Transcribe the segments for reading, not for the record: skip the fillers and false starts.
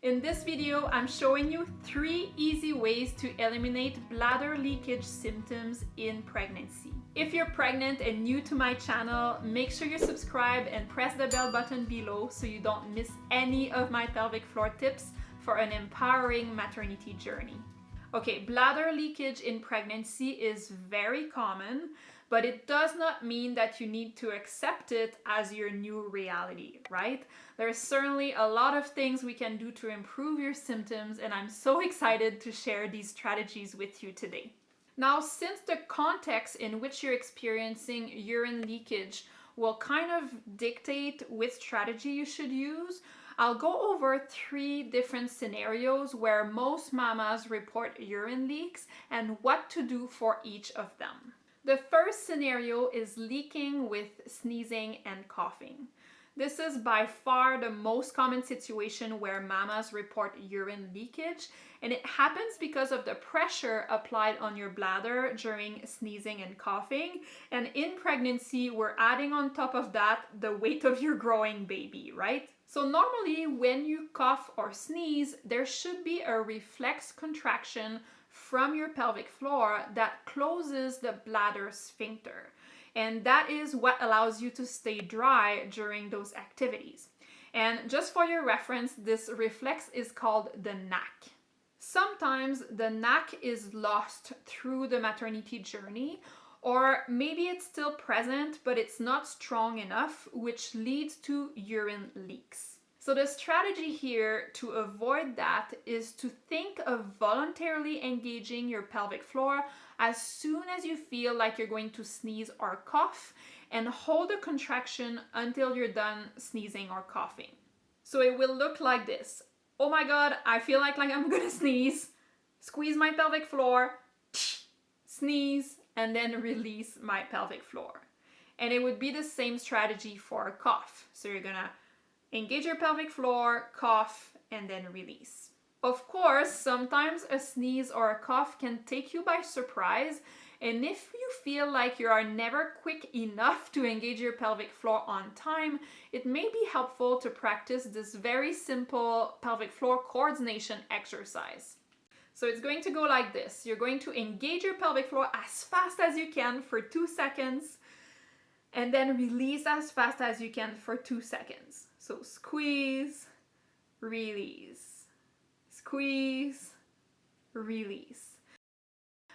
In this video, I'm showing you 3 easy ways to eliminate bladder leakage symptoms in pregnancy. If you're pregnant and new to my channel, make sure you subscribe and press the bell button below so you don't miss any of my pelvic floor tips for an empowering maternity journey. Okay, bladder leakage in pregnancy is very common, but it does not mean that you need to accept it as your new reality, right? There's certainly a lot of things we can do to improve your symptoms, and I'm so excited to share these strategies with you today. Now, since the context in which you're experiencing urine leakage will kind of dictate which strategy you should use, I'll go over 3 different scenarios where most mamas report urine leaks and what to do for each of them. The first scenario is leaking with sneezing and coughing. This is by far the most common situation where mamas report urine leakage, and it happens because of the pressure applied on your bladder during sneezing and coughing. And in pregnancy, we're adding on top of that the weight of your growing baby, right? So normally when you cough or sneeze, there should be a reflex contraction from your pelvic floor that closes the bladder sphincter. And that is what allows you to stay dry during those activities. And just for your reference, this reflex is called the knack. Sometimes the knack is lost through the maternity journey, or maybe it's still present, but it's not strong enough, which leads to urine leaks. So the strategy here to avoid that is to think of voluntarily engaging your pelvic floor as soon as you feel like you're going to sneeze or cough, and hold a contraction until you're done sneezing or coughing. So it will look like this. Oh my God, I feel like I'm gonna sneeze. Squeeze my pelvic floor, sneeze, and then release my pelvic floor. And it would be the same strategy for a cough. So you're gonna engage your pelvic floor, cough, and then release. Of course, sometimes a sneeze or a cough can take you by surprise, and if you feel like you are never quick enough to engage your pelvic floor on time, it may be helpful to practice this very simple pelvic floor coordination exercise. So it's going to go like this. You're going to engage your pelvic floor as fast as you can for 2 seconds, and then release as fast as you can for 2 seconds. So squeeze, release, squeeze, release.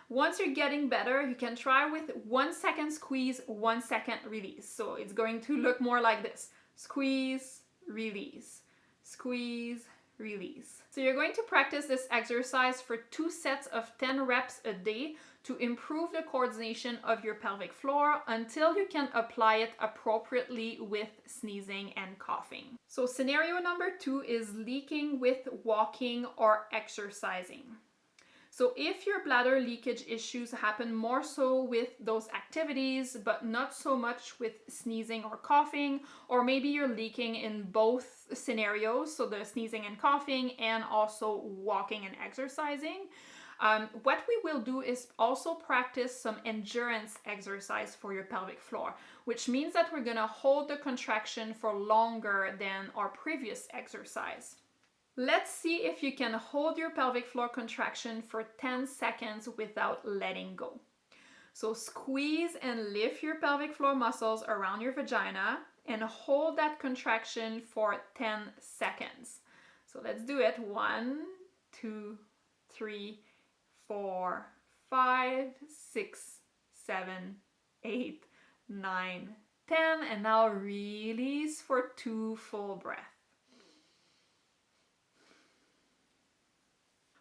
Once you're getting better, you can try with 1 second squeeze, 1 second release. So it's going to look more like this. Squeeze, release, squeeze, release. So you're going to practice this exercise for 2 sets of 10 reps a day to improve the coordination of your pelvic floor until you can apply it appropriately with sneezing and coughing. So scenario number 2 is leaking with walking or exercising. So if your bladder leakage issues happen more so with those activities, but not so much with sneezing or coughing, or maybe you're leaking in both scenarios, so the sneezing and coughing and also walking and exercising, what we will do is also practice some endurance exercise for your pelvic floor, which means that we're gonna hold the contraction for longer than our previous exercise. Let's see if you can hold your pelvic floor contraction for 10 seconds without letting go. So squeeze and lift your pelvic floor muscles around your vagina and hold that contraction for 10 seconds. So let's do it. 1, 2, 3, 4, 5, 6, 7, 8, 9, 10, and now release for 2 full breaths.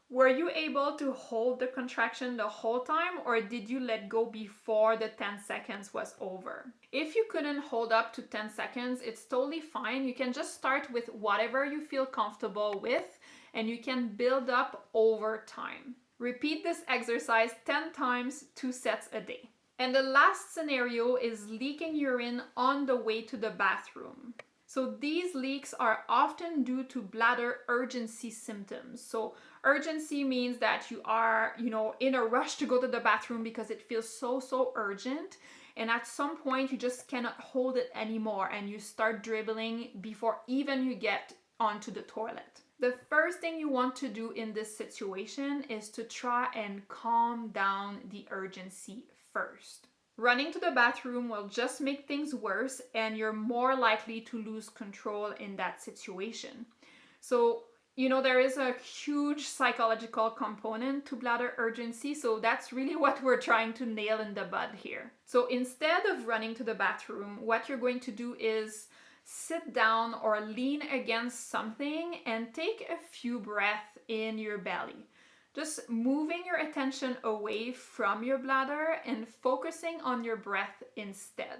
Were you able to hold the contraction the whole time, or did you let go before the 10 seconds was over? If you couldn't hold up to 10 seconds, it's totally fine. You can just start with whatever you feel comfortable with, and you can build up over time. Repeat this exercise 10 times, 2 sets a day. And the last scenario is leaking urine on the way to the bathroom. So these leaks are often due to bladder urgency symptoms. So urgency means that you are, in a rush to go to the bathroom because it feels so urgent. And at some point you just cannot hold it anymore and you start dribbling before even you get onto the toilet. The first thing you want to do in this situation is to try and calm down the urgency first. Running to the bathroom will just make things worse, and you're more likely to lose control in that situation. So, there is a huge psychological component to bladder urgency, so that's really what we're trying to nail in the bud here. So instead of running to the bathroom, what you're going to do is sit down or lean against something and take a few breaths in your belly. Just moving your attention away from your bladder and focusing on your breath instead.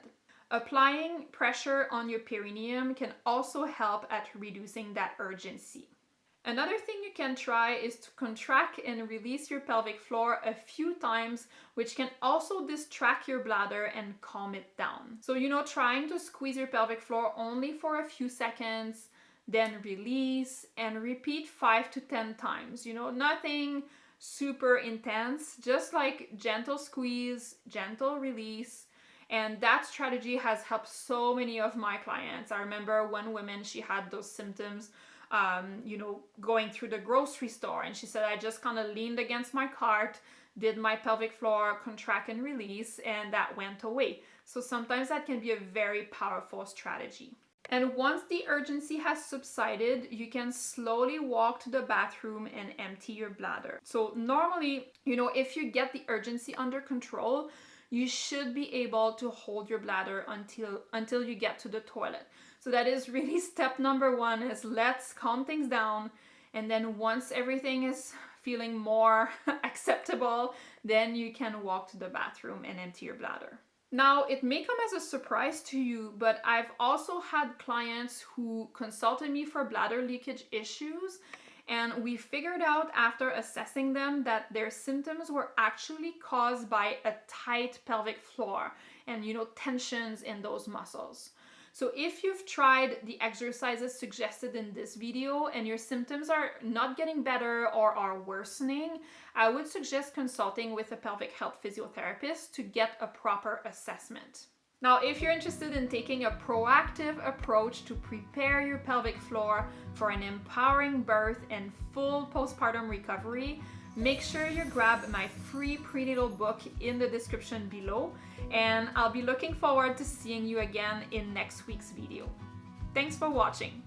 Applying pressure on your perineum can also help at reducing that urgency. Another thing you can try is to contract and release your pelvic floor a few times, which can also distract your bladder and calm it down. So, trying to squeeze your pelvic floor only for a few seconds, then release and repeat 5 to 10 times. Nothing super intense, just like gentle squeeze, gentle release. And that strategy has helped so many of my clients. I remember one woman, she had those symptoms going through the grocery store, and she said, I just kind of leaned against my cart, did my pelvic floor contract and release, and that went away. So sometimes that can be a very powerful strategy. And once the urgency has subsided, you can slowly walk to the bathroom and empty your bladder. So normally, if you get the urgency under control, you should be able to hold your bladder until you get to the toilet. So that is really step number one, is let's calm things down. And then once everything is feeling more acceptable, then you can walk to the bathroom and empty your bladder. Now, it may come as a surprise to you, but I've also had clients who consulted me for bladder leakage issues, and we figured out after assessing them that their symptoms were actually caused by a tight pelvic floor and, tensions in those muscles. So if you've tried the exercises suggested in this video and your symptoms are not getting better or are worsening, I would suggest consulting with a pelvic health physiotherapist to get a proper assessment. Now, if you're interested in taking a proactive approach to prepare your pelvic floor for an empowering birth and full postpartum recovery, make sure you grab my free prenatal book in the description below, and I'll be looking forward to seeing you again in next week's video. Thanks for watching.